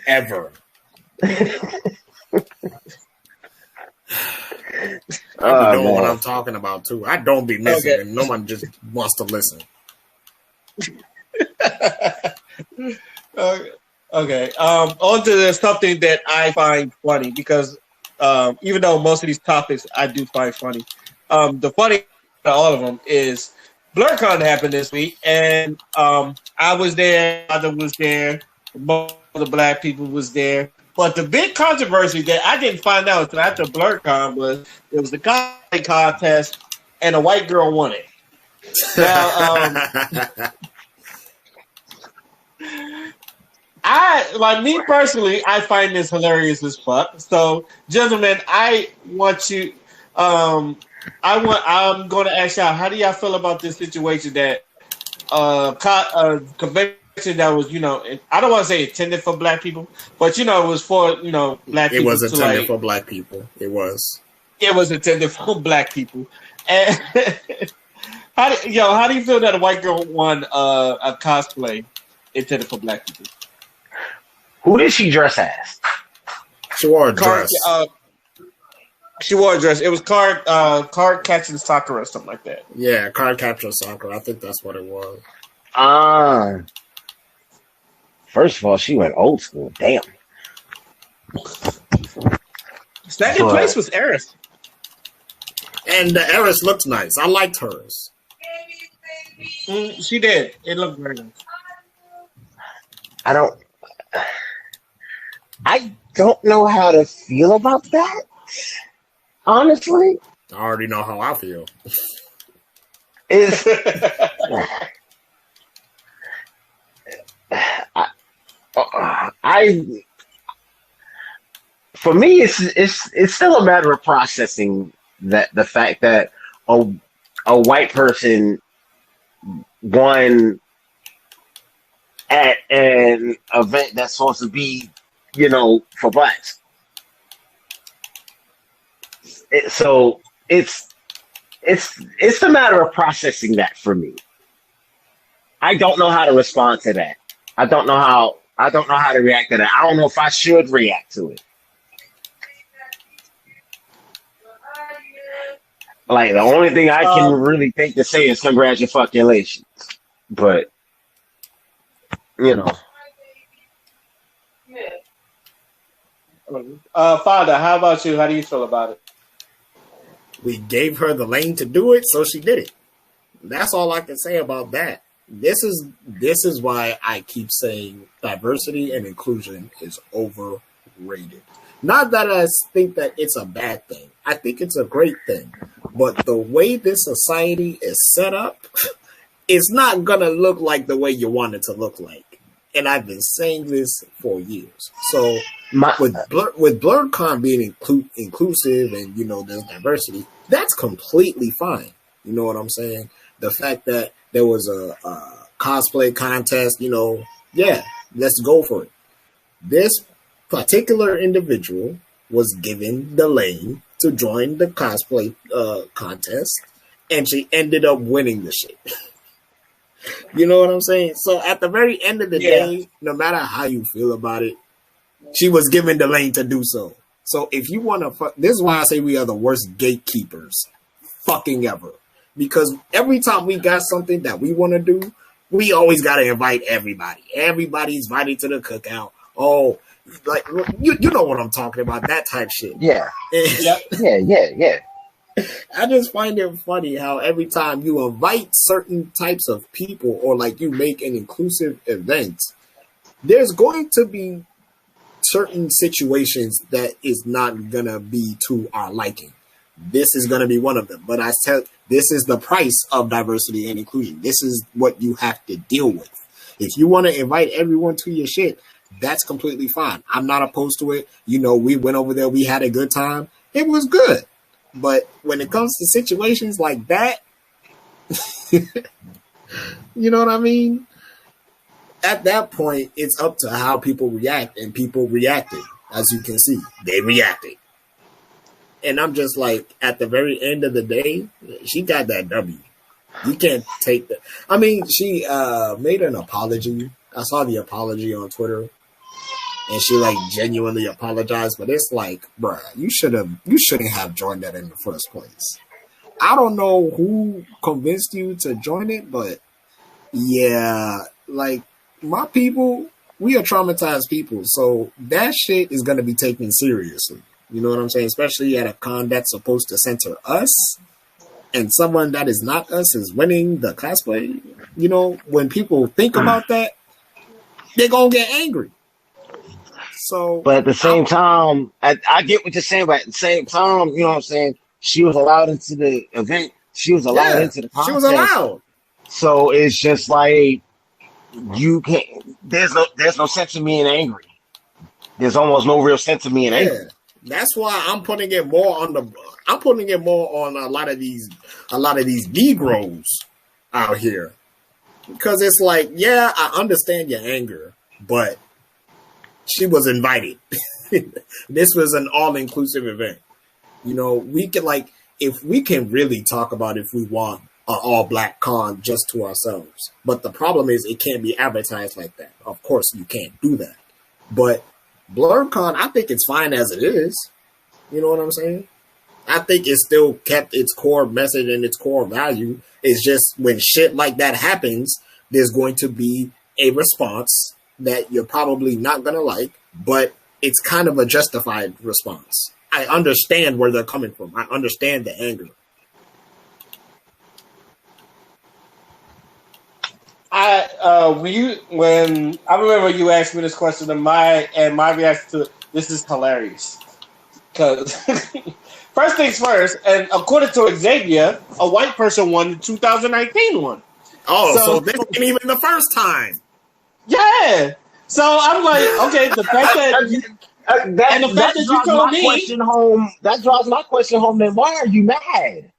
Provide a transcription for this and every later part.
ever. I be knowing what I'm talking about too. I don't be missing, and no one just wants to listen. Okay. On to something that I find funny because even though most of these topics I do find funny, the funny about all of them is Blerdcon happened this week, and I was there, Mother was there, most of the black people was there. But the big controversy that I didn't find out until after Blerdcon was there was the cosplay contest, and a white girl won it. Now, me personally, I find this hilarious as fuck. So, gentlemen, I want you. I'm going to ask y'all, how do y'all feel about this situation that convention that was, I don't want to say intended for black people, but it was for black people. It was intended for black people. It was intended for black people. And how do you feel that a white girl won a cosplay intended for black people? Who did she dress as? She wore a dress. She wore a dress. It was card catching Sakura or something like that. Yeah, card capture Sakura. I think that's what it was. First of all, she went old school. Damn. Second place was Eris. And the Eris looked nice. I liked hers. She did. It looked very nice. I don't know how to feel about that. Honestly, I already know how I feel. For me, it's still a matter of processing that the fact that a white person won at an event that's supposed to be, for blacks. So it's a matter of processing that for me. I don't know how to respond to that. I don't know how to react to that. I don't know if I should react to it. Like, the only thing I can really think to say is congratulations. But, Father, how about you? How do you feel about it? We gave her the lane to do it, so she did it. That's all I can say about that. This is why I keep saying diversity and inclusion is overrated. Not that I think that it's a bad thing. I think it's a great thing. But the way this society is set up, it's not going to look like the way you want it to look like. And I've been saying this for years. So with Blerdcon being inclusive and, there's diversity, that's completely fine. You know what I'm saying? The fact that there was a cosplay contest, yeah, let's go for it. This particular individual was given the lane to join the cosplay contest, and she ended up winning the shit. You know what I'm saying? So at the very end of the day, no matter how you feel about it, she was given the lane to do so. So if you want to, this is why I say we are the worst gatekeepers fucking ever. Because every time we got something that we want to do, we always got to invite everybody. Everybody's invited to the cookout. Oh, like, you know what I'm talking about, that type shit. Yeah. Yeah. I just find it funny how every time you invite certain types of people or like you make an inclusive event, there's going to be certain situations that is not going to be to our liking. This is going to be one of them. But this is the price of diversity and inclusion. This is what you have to deal with. If you want to invite everyone to your shit, that's completely fine. I'm not opposed to it. We went over there. We had a good time. It was good. But when it comes to situations like that, you know what I mean? At that point, it's up to how people react, and people reacted. As you can see, they reacted. And I'm just like, at the very end of the day, she got that W. You can't take that. I mean, she made an apology. I saw the apology on Twitter. and she like genuinely apologized. But it's like, bruh, you shouldn't have joined that in the first place. I don't know who convinced you to join it, but yeah, like my people, we are traumatized people, so that shit is gonna be taken seriously. You know what I'm saying? Especially at a con that's supposed to center us, and someone that is not us is winning the cosplay. You know, when people think about that, they're gonna get angry. So, but at the same time, I get what you're saying, but at the same time, you know what I'm saying? She was allowed into the event. She was allowed into the contest. She was allowed. So it's just like you can't. There's no sense in being angry. There's almost no real sense in being angry. That's why I'm putting it more on a lot of these Negroes out here, because it's like, yeah, I understand your anger, but she was invited. This was an all-inclusive event. You know, we can, like, if we can really talk about if we want an all-black con just to ourselves. But the problem is it can't be advertised like that. Of course, you can't do that. But Blerdcon, I think it's fine as it is. You know what I'm saying? I think it still kept its core message and its core value. It's just when shit like that happens, there's going to be a response that you're probably not going to like, but it's kind of a justified response. I understand where they're coming from. I understand the anger. When I remember you asked me this question, and my reaction to it, this is hilarious. Because first things first, and according to Xavier, a white person won the 2019 one. Oh, so this ain't even the first time. Yeah. So I'm like, okay, the fact that you, you told me question home. That drives my question home. Then why are you mad?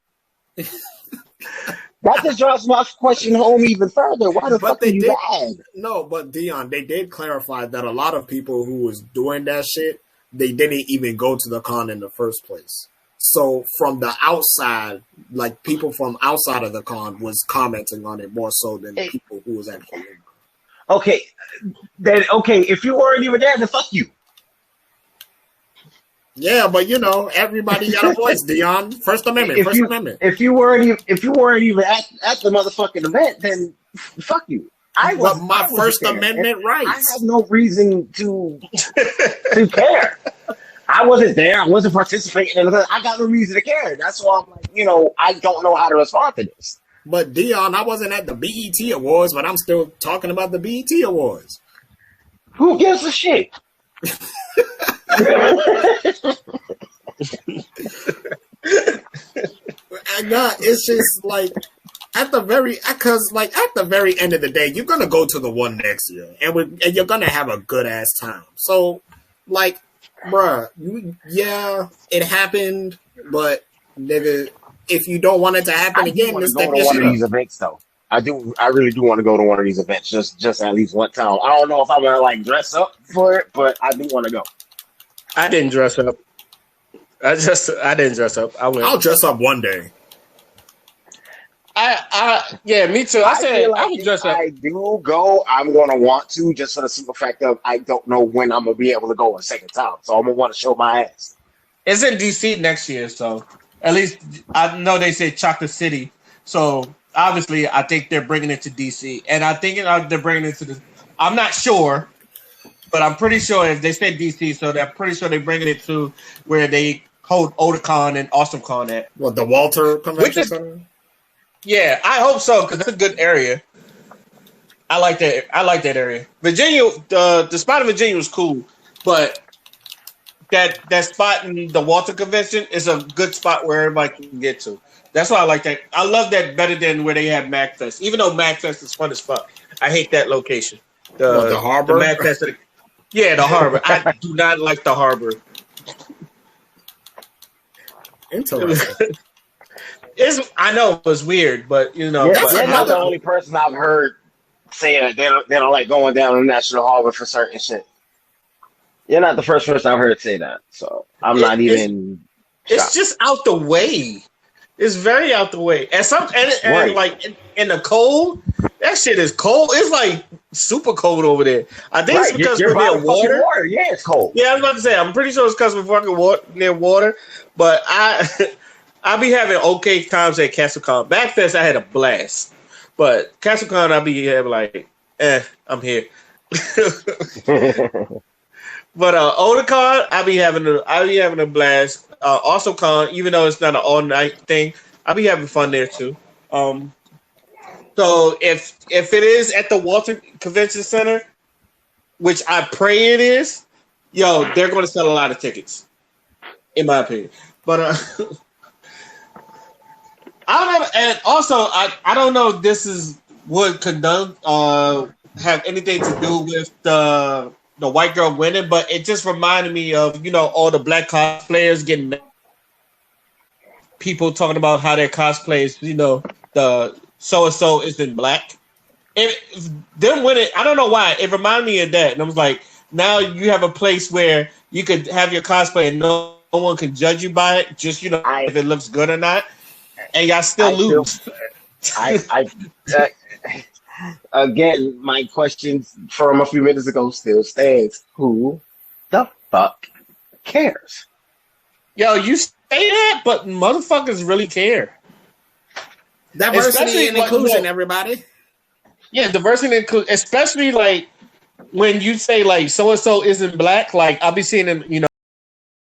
That just drives my question home even further. Why the fuck are you mad? No, but Dion, they did clarify that a lot of people who was doing that shit, they didn't even go to the con in the first place. So from the outside, like people from outside of the con was commenting on it more so than people who was actually in the con. Okay, then if you weren't even there, then fuck you. Yeah, but you know, everybody got a voice, Dion. First Amendment. If you weren't even at the motherfucking event, then fuck you. I was my First Amendment rights. I have no reason to care. I wasn't there. I wasn't participating in it. I got no reason to care. That's why I'm like, you know, I don't know how to respond to this. But Dion, I wasn't at the BET Awards, but I'm still talking about the BET Awards. Who gives a shit? It's just like at the very end of the day, you're gonna go to the one next year, and you're gonna have a good ass time. So, like, bruh, it happened, but nigga, if you don't want it to happen again, just go to one of these events though. I really do want to go to one of these events just at least one time. I don't know if I'm gonna like dress up for it, but I do want to go. I didn't dress up. I didn't dress up. I'll dress up one day. Yeah, me too. I would dress up. I do go. I'm gonna want to, just for the simple fact of I don't know when I'm gonna be able to go a second time, so I'm gonna want to show my ass. It's in DC next year, so at least I know they say Chocolate City, so obviously I think they're bringing it to DC, and I think they're bringing it to the. I'm not sure, but I'm pretty sure if they said DC, so they're pretty sure they're bringing it to where they hold Otakon and AwesomeCon at. What, the Walter Convention Center? Yeah, I hope so, because it's a good area. I like that area. Virginia, the spot in Virginia was cool, but that spot in the Walter Convention is a good spot where everybody can get to. That's why I like that. I love that better than where they have MagFest. Even though MagFest is fun as fuck, I hate that location. The harbor? The MagFest. Yeah, the harbor. I do not like the harbor. Interesting. I know it's weird, but you know, you're not the only person I've heard say that they don't like going down the National Harbor for certain shit. You're not the first person I've heard say that, so I'm not even. It's just out the way. It's very out the way, and like in the cold, That shit is cold. It's like super cold over there. I think it's because you're we're by near the fucking water. water. Yeah, it's cold. Yeah, I was about to say. I'm pretty sure it's because we're fucking near water. But I be having okay times at CastleCon. Backfest, I had a blast. But CastleCon, I be having like, I'm here. But Otakon, I be having a blast. Also Con, even though it's not an all night thing, I be having fun there too. So if it is at the Walter Convention Center, which I pray it is, they're going to sell a lot of tickets, in my opinion. But I don't know, and also I don't know if this would have anything to do with the white girl winning, but it just reminded me of all the black cosplayers getting mad. People talking about how their cosplays, the so and so isn't black. Them winning, I don't know why. It reminded me of that, and I was like, now you have a place where you could have your cosplay and no one can judge you by it, just if it looks good or not, and y'all still lose. Again, my question from a few minutes ago still stands. Who the fuck cares? You say that, but motherfuckers really care. Diversity and inclusion, everybody. Yeah, diversity and inclusion, especially like when you say like so and so isn't black. Like I'll be seeing them,